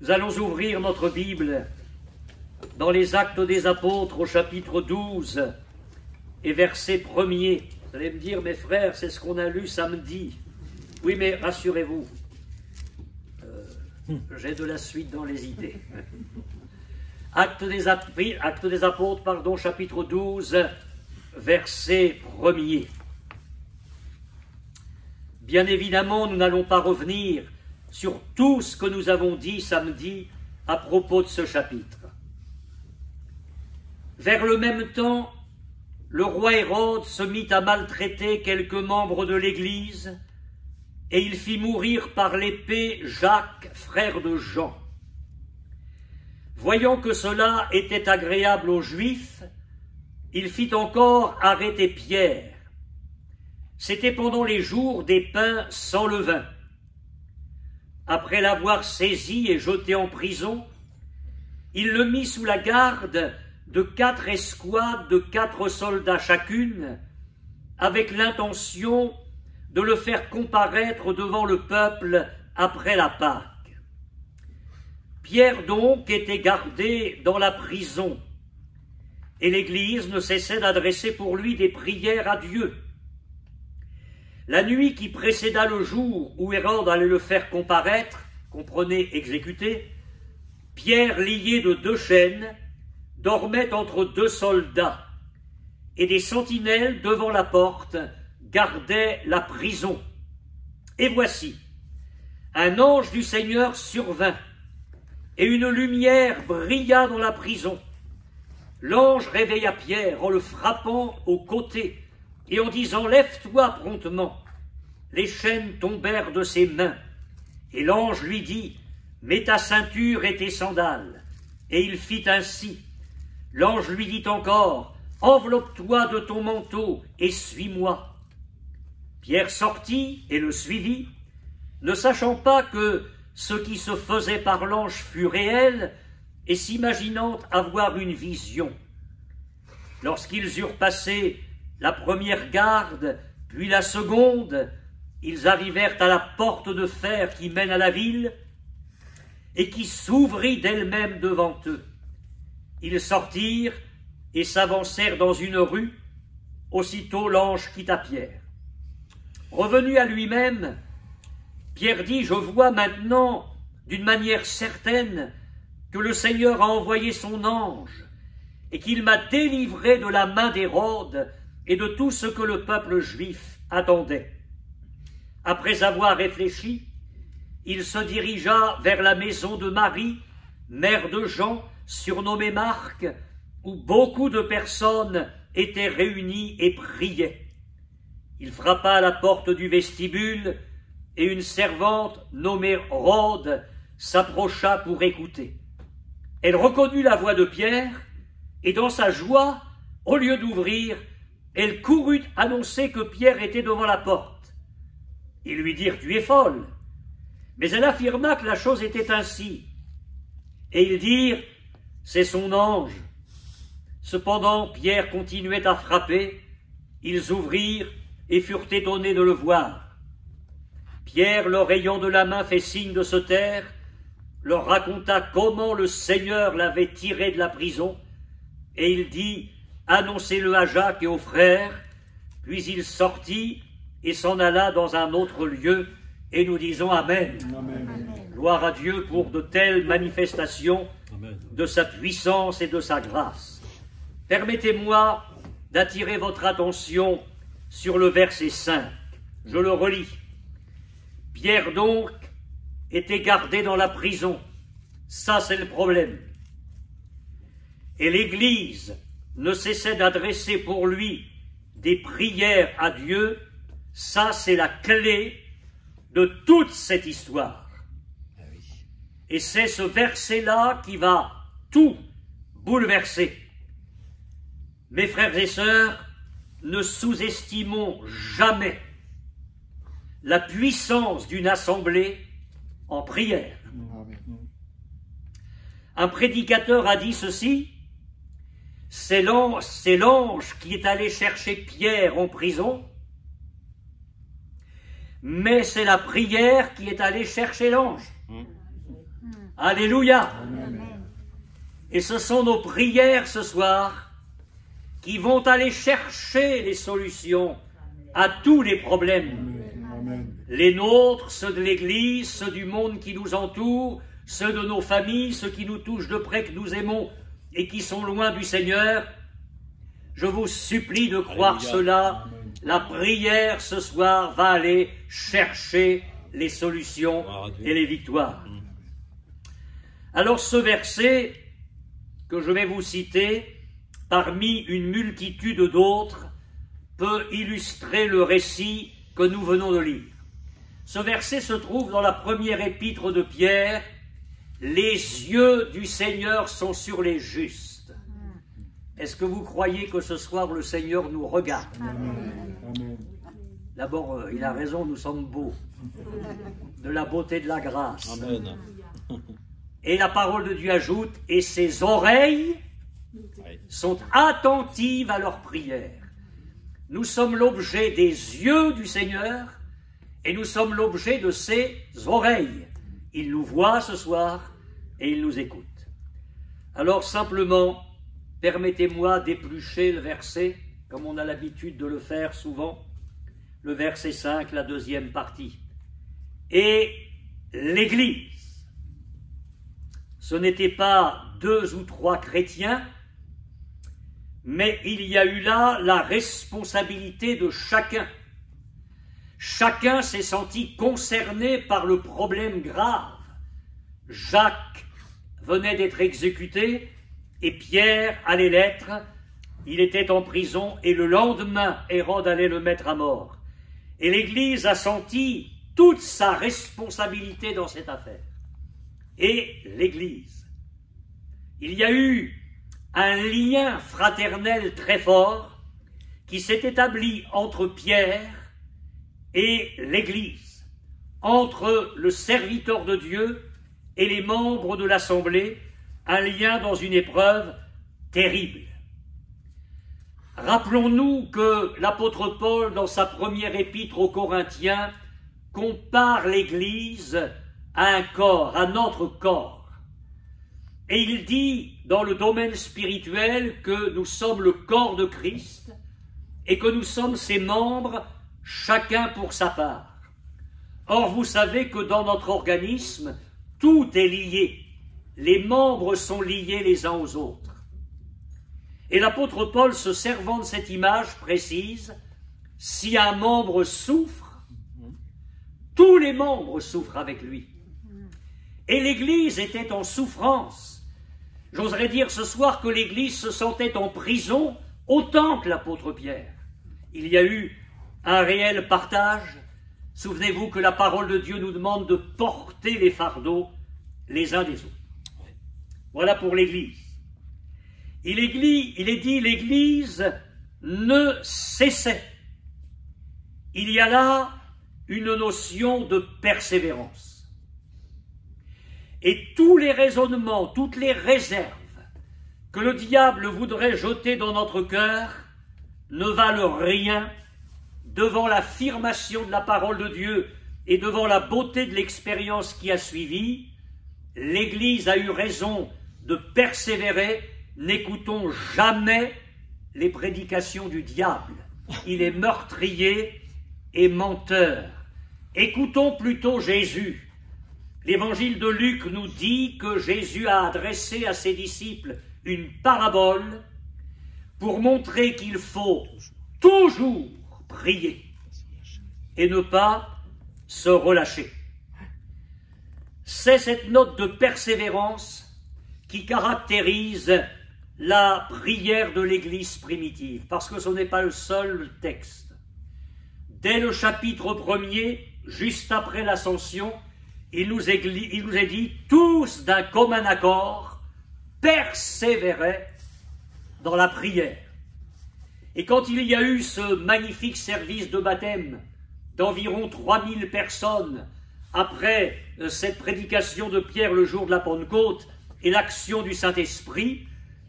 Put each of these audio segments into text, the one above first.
Nous allons ouvrir notre Bible dans les Actes des Apôtres au chapitre 12 et verset 1er. Vous allez me dire, mes frères, c'est ce qu'on a lu samedi. Oui, mais rassurez-vous, j'ai de la suite dans les idées. Actes des Apôtres, chapitre 12, verset 1er. Bien évidemment, nous n'allons pas revenir sur tout ce que nous avons dit samedi à propos de ce chapitre. Vers le même temps, le roi Hérode se mit à maltraiter quelques membres de l'Église et il fit mourir par l'épée Jacques, frère de Jean. Voyant que cela était agréable aux Juifs, il fit encore arrêter Pierre. C'était pendant les jours des pains sans levain. Après l'avoir saisi et jeté en prison, il le mit sous la garde de 4 escouades de 4 soldats chacune, avec l'intention de le faire comparaître devant le peuple après la Pâque. Pierre donc était gardé dans la prison, et l'Église ne cessait d'adresser pour lui des prières à Dieu. La nuit qui précéda le jour où Hérode allait le faire comparaître, comprenez exécuter, Pierre, lié de 2 chaînes, dormait entre 2 soldats, et des sentinelles devant la porte gardaient la prison. Et voici, un ange du Seigneur survint, et une lumière brilla dans la prison. L'ange réveilla Pierre en le frappant au côté, et en disant « Lève-toi promptement ». Les chaînes tombèrent de ses mains, et l'ange lui dit « Mets ta ceinture et tes sandales ». Et il fit ainsi. L'ange lui dit encore « Enveloppe-toi de ton manteau et suis-moi ». Pierre sortit et le suivit, ne sachant pas que ce qui se faisait par l'ange fut réel et s'imaginant avoir une vision. Lorsqu'ils eurent passé la première garde, puis la seconde, ils arrivèrent à la porte de fer qui mène à la ville et qui s'ouvrit d'elle-même devant eux. Ils sortirent et s'avancèrent dans une rue. Aussitôt l'ange quitta Pierre. Revenu à lui-même, Pierre dit « Je vois maintenant d'une manière certaine que le Seigneur a envoyé son ange et qu'il m'a délivré de la main d'Hérode et de tout ce que le peuple juif attendait. » Après avoir réfléchi, il se dirigea vers la maison de Marie, mère de Jean, surnommée Marc, où beaucoup de personnes étaient réunies et priaient. Il frappa à la porte du vestibule et une servante nommée Rhode s'approcha pour écouter. Elle reconnut la voix de Pierre et dans sa joie, au lieu d'ouvrir, elle courut annoncer que Pierre était devant la porte. Ils lui dirent « Tu es folle !» Mais elle affirma que la chose était ainsi. Et ils dirent « C'est son ange !» Cependant, Pierre continuait à frapper. Ils ouvrirent et furent étonnés de le voir. Pierre, leur ayant de la main fait signe de se taire, leur raconta comment le Seigneur l'avait tiré de la prison, et il dit « Annoncez-le à Jacques et aux frères ». Puis il sortit et s'en alla dans un autre lieu, et nous disons Amen. Amen. Gloire à Dieu pour de telles manifestations Amen. De sa puissance et de sa grâce. Permettez-moi d'attirer votre attention sur le verset 5. Je le relis. Pierre donc était gardé dans la prison. Ça, c'est le problème. Et l'Église ne cessait d'adresser pour lui des prières à Dieu. Ça, c'est la clé de toute cette histoire. Et c'est ce verset-là qui va tout bouleverser. Mes frères et sœurs, ne sous-estimons jamais la puissance d'une assemblée en prière. Un prédicateur a dit ceci, c'est l'ange qui est allé chercher Pierre en prison, mais c'est la prière qui est allée chercher l'ange. Alléluia. Amen. Et ce sont nos prières ce soir qui vont aller chercher les solutions à tous les problèmes. Amen. Les nôtres, ceux de l'Église, ceux du monde qui nous entoure, ceux de nos familles, ceux qui nous touchent de près, que nous aimons et qui sont loin du Seigneur. Je vous supplie de croire Alléluia. cela. La prière ce soir va aller chercher les solutions Gloire à Dieu. et les victoires. Alors ce verset que je vais vous citer, parmi une multitude d'autres, peut illustrer le récit que nous venons de lire. Ce verset se trouve dans la première épître de Pierre. Les yeux du Seigneur sont sur les justes. Est-ce que vous croyez que ce soir le Seigneur nous regarde? Amen. D'abord, il a raison, nous sommes beaux, de la beauté de la grâce. Amen. Et la parole de Dieu ajoute, et ses oreilles Ouais. sont attentives à leurs prières. Nous sommes l'objet des yeux du Seigneur et nous sommes l'objet de ses oreilles. Il nous voit ce soir et il nous écoute. Alors simplement, permettez-moi d'éplucher le verset, comme on a l'habitude de le faire souvent, le verset 5, la deuxième partie. Et l'Église, ce n'était pas 2 ou 3 chrétiens, mais il y a eu là la responsabilité de chacun. Chacun s'est senti concerné par le problème grave. Jacques venait d'être exécuté et Pierre allait l'être. Il était en prison et le lendemain, Hérode allait le mettre à mort. Et l'Église a senti toute sa responsabilité dans cette affaire. Et l'Église, il y a eu un lien fraternel très fort qui s'est établi entre Pierre et l'Église, entre le serviteur de Dieu et les membres de l'Assemblée, un lien dans une épreuve terrible. Rappelons-nous que l'apôtre Paul, dans sa première épître aux Corinthiens, compare l'Église à un corps, à notre corps. Et il dit, dans le domaine spirituel, que nous sommes le corps de Christ et que nous sommes ses membres, chacun pour sa part. Or, vous savez que dans notre organisme, tout est lié. Les membres sont liés les uns aux autres. Et l'apôtre Paul, se servant de cette image, précise, si un membre souffre, tous les membres souffrent avec lui. Et l'Église était en souffrance. J'oserais dire ce soir que l'Église se sentait en prison autant que l'apôtre Pierre. Il y a eu un réel partage. Souvenez-vous que la parole de Dieu nous demande de porter les fardeaux les uns des autres. Voilà pour l'Église. Il est dit l'Église ne cessait. Il y a là une notion de persévérance. Et tous les raisonnements, toutes les réserves que le diable voudrait jeter dans notre cœur ne valent rien devant l'affirmation de la parole de Dieu et devant la beauté de l'expérience qui a suivi. L'Église a eu raison de persévérer. N'écoutons jamais les prédications du diable. Il est meurtrier et menteur. Écoutons plutôt Jésus. L'évangile de Luc nous dit que Jésus a adressé à ses disciples une parabole pour montrer qu'il faut toujours prier et ne pas se relâcher. C'est cette note de persévérance qui caractérise la prière de l'Église primitive, parce que ce n'est pas le seul texte. Dès le chapitre 1er, juste après l'Ascension, il nous est dit, tous d'un commun accord, persévéraient dans la prière. Et quand il y a eu ce magnifique service de baptême d'environ 3000 personnes, après cette prédication de Pierre le jour de la Pentecôte et l'action du Saint-Esprit,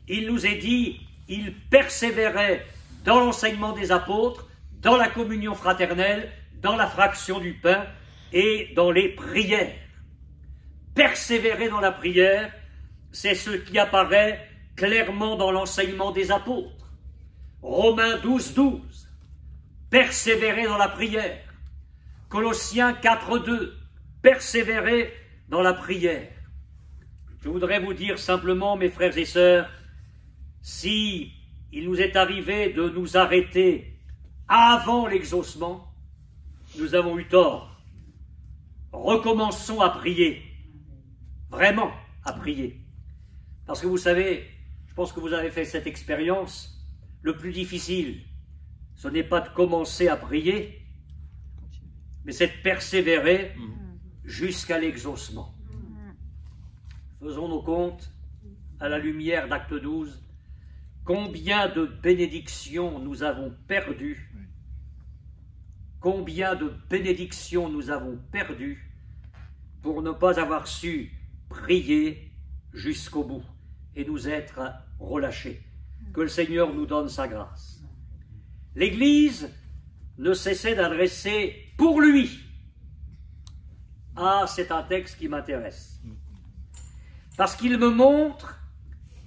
il nous est dit, ils persévéraient dans l'enseignement des apôtres, dans la communion fraternelle, dans la fraction du pain, et dans les prières. persévérer dans la prière, c'est ce qui apparaît clairement dans l'enseignement des apôtres. Romains 12, 12, persévérer dans la prière. Colossiens 4, 2, persévérer dans la prière. Je voudrais vous dire simplement, mes frères et sœurs, si il nous est arrivé de nous arrêter avant l'exaucement, nous avons eu tort. Recommençons à prier, vraiment à prier. Parce que vous savez, je pense que vous avez fait cette expérience, le plus difficile, ce n'est pas de commencer à prier, mais c'est de persévérer jusqu'à l'exaucement. Faisons nos comptes à la lumière d'Acte 12. Combien de bénédictions nous avons perdues, combien de bénédictions nous avons perdues pour ne pas avoir su prier jusqu'au bout et nous être relâchés. Que le Seigneur nous donne sa grâce. L'Église ne cessait d'adresser pour lui. Ah, c'est un texte qui m'intéresse. Parce qu'il me montre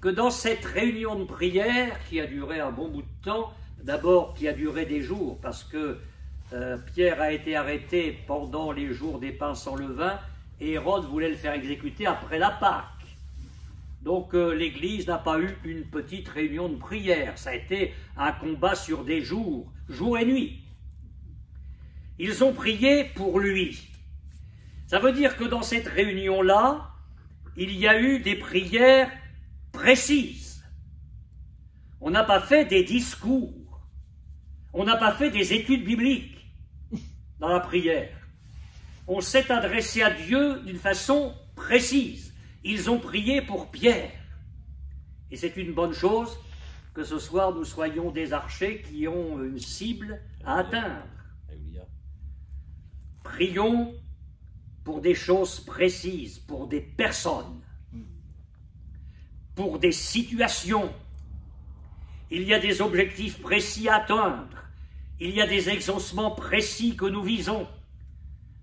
que dans cette réunion de prière, qui a duré un bon bout de temps, d'abord qui a duré des jours, parce que Pierre a été arrêté pendant les jours des pains sans levain, et Hérode voulait le faire exécuter après la Pâque. Donc l'Église n'a pas eu une petite réunion de prière, ça a été un combat sur des jours, jour et nuit. Ils ont prié pour lui. Ça veut dire que dans cette réunion-là, il y a eu des prières précises. On n'a pas fait des discours. On n'a pas fait des études bibliques dans la prière. On s'est adressé à Dieu d'une façon précise. Ils ont prié pour Pierre. Et c'est une bonne chose que ce soir nous soyons des archers qui ont une cible à atteindre. Prions pour des choses précises, pour des personnes, pour des situations. Il y a des objectifs précis à atteindre. Il y a des exaucements précis que nous visons.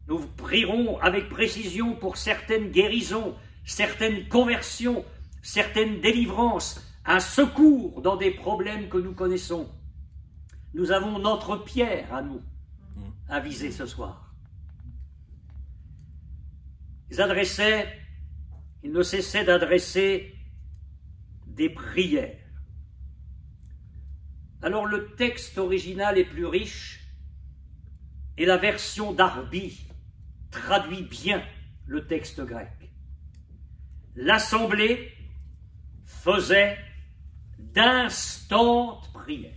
Nous prierons avec précision pour certaines guérisons, certaines conversions, certaines délivrances, un secours dans des problèmes que nous connaissons. Nous avons notre Pierre à nous, à viser ce soir. Ils ne cessaient d'adresser des prières. Alors le texte original est plus riche et la version d'Arby traduit bien le texte grec. L'assemblée faisait d'instantes prières.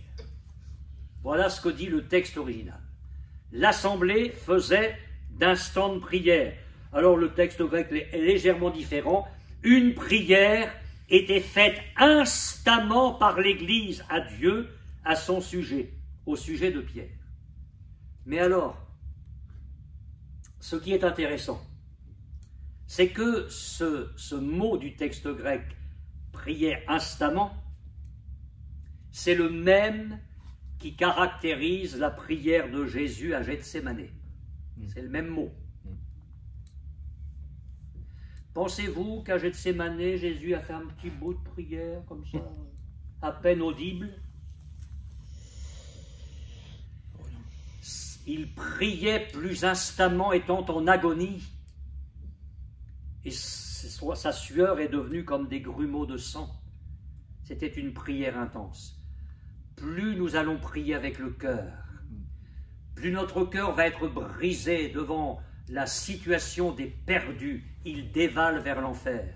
Voilà ce que dit le texte original. L'assemblée faisait d'instantes prières. Alors le texte grec est légèrement différent. Une prière était faite instamment par l'Église à Dieu à son sujet, au sujet de Pierre. Mais alors, ce qui est intéressant, c'est que ce mot du texte grec, prière instamment, c'est le même qui caractérise la prière de Jésus à Gethsémanée. C'est le même mot. Pensez-vous qu'à Gethsémanée, Jésus a fait un petit bout de prière comme ça, à peine audible? Il priait plus instamment étant en agonie. Et sa sueur est devenue comme des grumeaux de sang. C'était une prière intense. Plus nous allons prier avec le cœur, plus notre cœur va être brisé devant la situation des perdus. Ils dévalent vers l'enfer.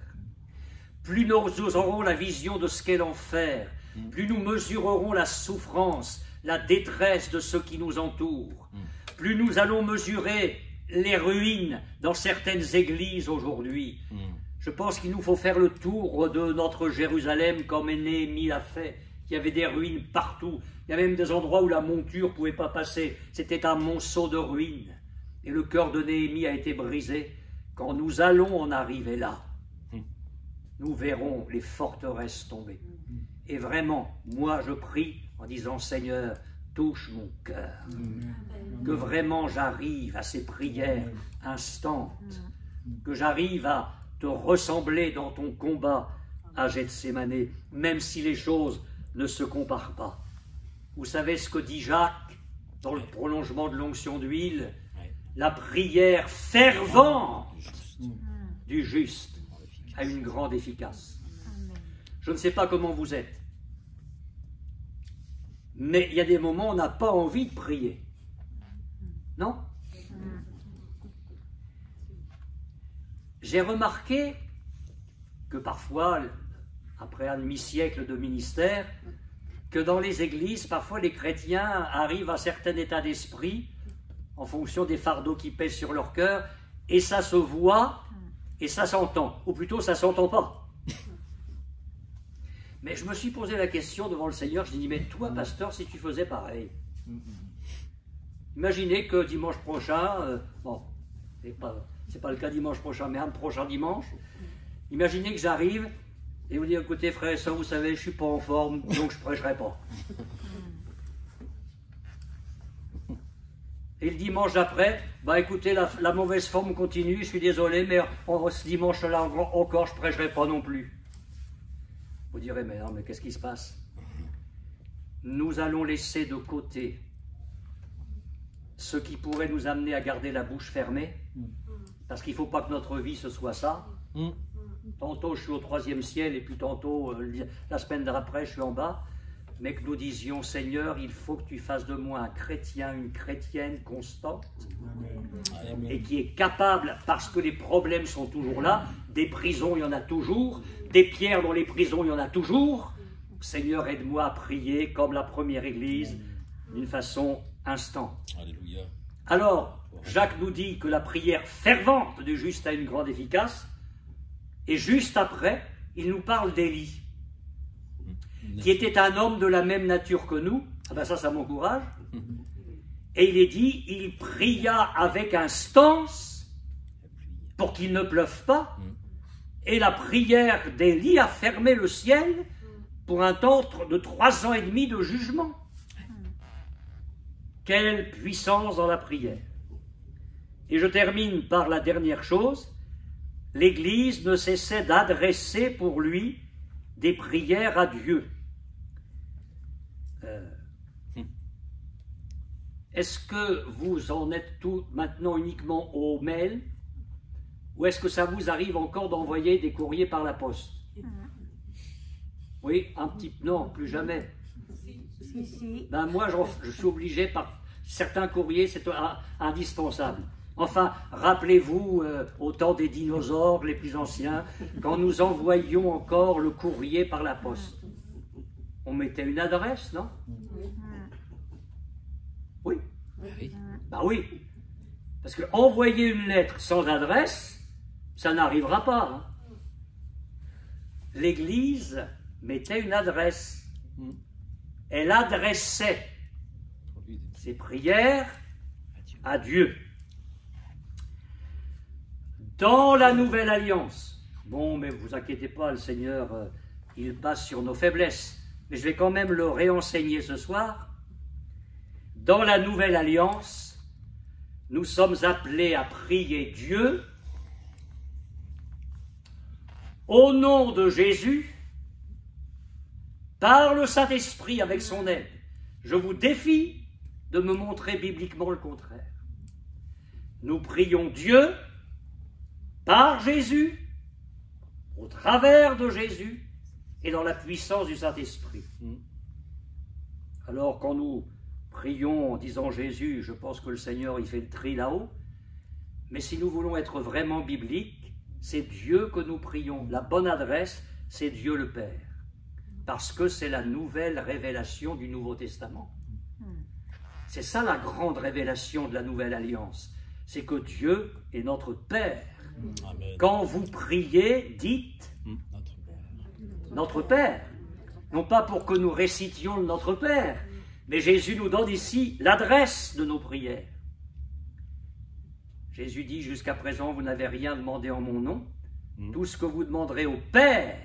Plus nous aurons la vision de ce qu'est l'enfer, plus nous mesurerons la souffrance, la détresse de ceux qui nous entourent, plus nous allons mesurer les ruines dans certaines églises aujourd'hui. Je pense qu'il nous faut faire le tour de notre Jérusalem comme Néhémie l'a fait. Il y avait des ruines partout. Il y a même des endroits où la monture ne pouvait pas passer. C'était un monceau de ruines. Et le cœur de Néhémie a été brisé. Quand nous allons en arriver là, nous verrons les forteresses tomber. Et vraiment, moi je prie en disant, Seigneur, touche mon cœur. Que vraiment j'arrive à ces prières instantes. Que j'arrive à te ressembler dans ton combat à Gethsémané, même si les choses ne se comparent pas. Vous savez ce que dit Jacques dans le prolongement de l'onction d'huile? La prière fervente du juste a une grande efficace. Je ne sais pas comment vous êtes, mais il y a des moments où on n'a pas envie de prier. Non? J'ai remarqué que parfois, après un demi-siècle de ministère, que dans les églises, parfois les chrétiens arrivent à un certain état d'esprit en fonction des fardeaux qui pèsent sur leur cœur, et ça se voit et ça s'entend, ou plutôt ça ne s'entend pas. Mais je me suis posé la question devant le Seigneur, je lui ai dit, mais toi, pasteur, si tu faisais pareil, imaginez que dimanche prochain, bon, c'est pas le cas dimanche prochain, mais un prochain dimanche, imaginez que j'arrive et vous dites, écoutez frère et soeur, vous savez, je ne suis pas en forme, donc je ne prêcherai pas. Et le dimanche d'après, bah écoutez, la mauvaise forme continue, je suis désolé, mais ce dimanche-là encore, je ne prêcherai pas non plus. Vous direz, mais non, mais qu'est-ce qui se passe? Nous allons laisser de côté ce qui pourrait nous amener à garder la bouche fermée, parce qu'il ne faut pas que notre vie ce soit ça. Tantôt je suis au 3e ciel et puis tantôt la semaine d'après je suis en bas, mais que nous disions, Seigneur, il faut que tu fasses de moi un chrétien, une chrétienne constante. Amen. Et qui est capable, parce que les problèmes sont toujours là, des prisons il y en a toujours, des pierres dans les prisons il y en a toujours. Seigneur, aide-moi à prier comme la première église, d'une façon instante. Alléluia. Alors, Jacques nous dit que la prière fervente du juste a une grande efficace, et juste après, il nous parle d'Élie, qui était un homme de la même nature que nous. Ah ben ça m'encourage. Et il est dit, il pria avec instance pour qu'il ne pleuve pas, et la prière d'Élie a fermé le ciel pour un temps de 3 ans et demi de jugement. Quelle puissance dans la prière! Et je termine par la dernière chose. L'Église ne cessait d'adresser pour lui des prières à Dieu. Est-ce que vous en êtes tout maintenant uniquement au mail, ou est-ce que ça vous arrive encore d'envoyer des courriers par la poste? Oui, un petit... Non, plus jamais. Ben moi, je suis obligé par certains courriers, c'est indispensable. Enfin, rappelez-vous, au temps des dinosaures, les plus anciens, quand nous envoyions encore le courrier par la poste. On mettait une adresse, non? Oui. Ben oui. Parce que envoyer une lettre sans adresse, ça n'arrivera pas. Hein. L'Église mettait une adresse. Elle adressait ses prières à Dieu. Dans la nouvelle alliance, bon, mais vous inquiétez pas, le Seigneur, il passe sur nos faiblesses, mais je vais quand même le réenseigner ce soir. Dans la nouvelle alliance, nous sommes appelés à prier Dieu au nom de Jésus, par le Saint-Esprit avec son aide. Je vous défie de me montrer bibliquement le contraire. Nous prions Dieu par Jésus, au travers de Jésus et dans la puissance du Saint-Esprit. Alors quand nous prions en disant Jésus, je pense que le Seigneur il fait le tri là-haut, mais si nous voulons être vraiment bibliques, c'est Dieu que nous prions. La bonne adresse, c'est Dieu le Père, parce que c'est la nouvelle révélation du Nouveau Testament. C'est ça la grande révélation de la Nouvelle Alliance, c'est que Dieu est notre Père. Amen. Quand vous priez, dites notre Père. Non pas pour que nous récitions notre Père, mais Jésus nous donne ici l'adresse de nos prières. Jésus dit, jusqu'à présent, vous n'avez rien demandé en mon nom. Tout ce que vous demanderez au Père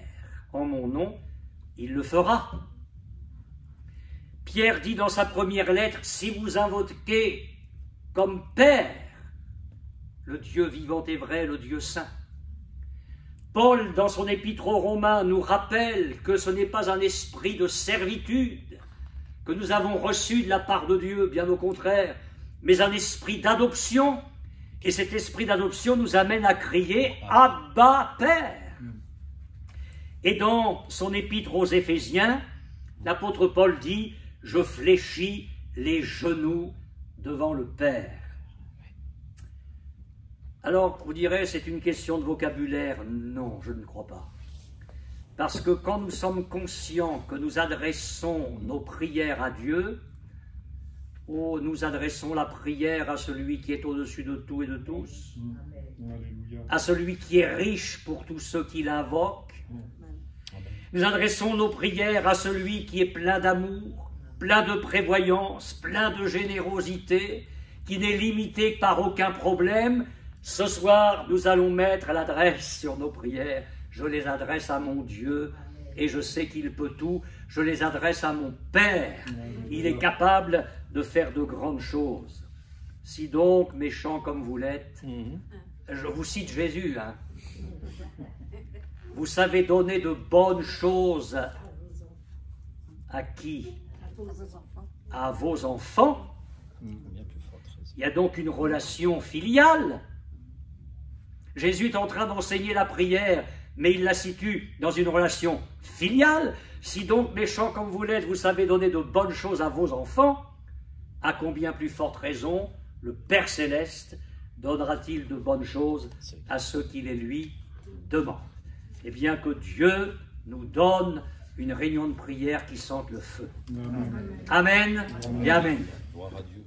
en mon nom, il le fera. Pierre dit dans sa première lettre, si vous invoquez comme Père le Dieu vivant et vrai, le Dieu saint, Paul, dans son épître aux Romains, nous rappelle que ce n'est pas un esprit de servitude que nous avons reçu de la part de Dieu, bien au contraire, mais un esprit d'adoption. Et cet esprit d'adoption nous amène à crier « Abba, Père !» Et dans son épître aux Éphésiens, l'apôtre Paul dit « Je fléchis les genoux devant le Père ». Alors, vous direz, c'est une question de vocabulaire. Non, je ne crois pas. Parce que quand nous sommes conscients que nous adressons nos prières à Dieu, nous adressons la prière à celui qui est au-dessus de tout et de tous, à celui qui est riche pour tous ceux qui l'invoquent. Nous adressons nos prières à celui qui est plein d'amour, plein de prévoyance, plein de générosité, qui n'est limité par aucun problème. Ce soir, nous allons mettre l'adresse sur nos prières. Je les adresse à mon Dieu et je sais qu'il peut tout. Je les adresse à mon Père. Il est capable de faire de grandes choses. Si donc, méchants comme vous l'êtes, je vous cite Jésus, hein, vous savez donner de bonnes choses à qui? À vos enfants. Il y a donc une relation filiale. Jésus est en train d'enseigner la prière, mais il la situe dans une relation filiale. Si donc, méchants comme vous l'êtes, vous savez donner de bonnes choses à vos enfants, à combien plus forte raison le Père Céleste donnera-t-il de bonnes choses à ceux qui les lui demandent? Et bien que Dieu nous donne une réunion de prière qui sente le feu. Amen, amen. Et amen. Gloire à Dieu.